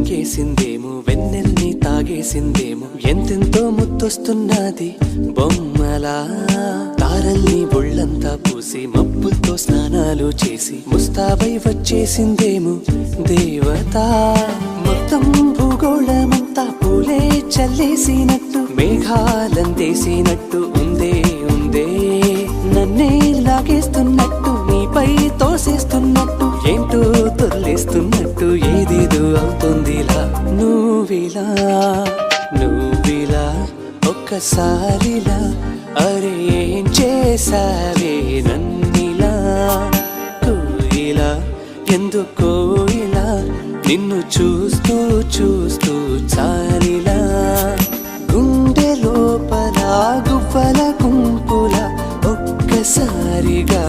ఎక్కేసిందేమో వెన్నెల్ని తాగేసిందేమో ఎంతెంతో ముద్దొస్తున్నది బొమ్మలా తారల్ని ఒళ్ళంతా పూసి మబ్బులతో స్నానాలు చేసి ముస్తాబై వచ్చేసిందేమో దేవత మొత్తం భూగోళమంతా పూలే చల్లేసినట్టు మేఘాలందేసినట్టు ఉందే ఉందే నన్నే లాగేస్తున్నట్టు నీపై తోసేస్తున్నట్టు ఏంటో తొల్లేస్తున్నట్టు ఏదేదో అవుతుందిలా నువ్విలా ఒక్కసారిలా అరే ఏం చేసావే నన్నిలా కోయిలా ఎందుకో ఇలా నిన్ను చూస్తూ చూస్తూ చాలిలా గుండె లోపల గువ్వల గుంపుల ఒక్కసారిగా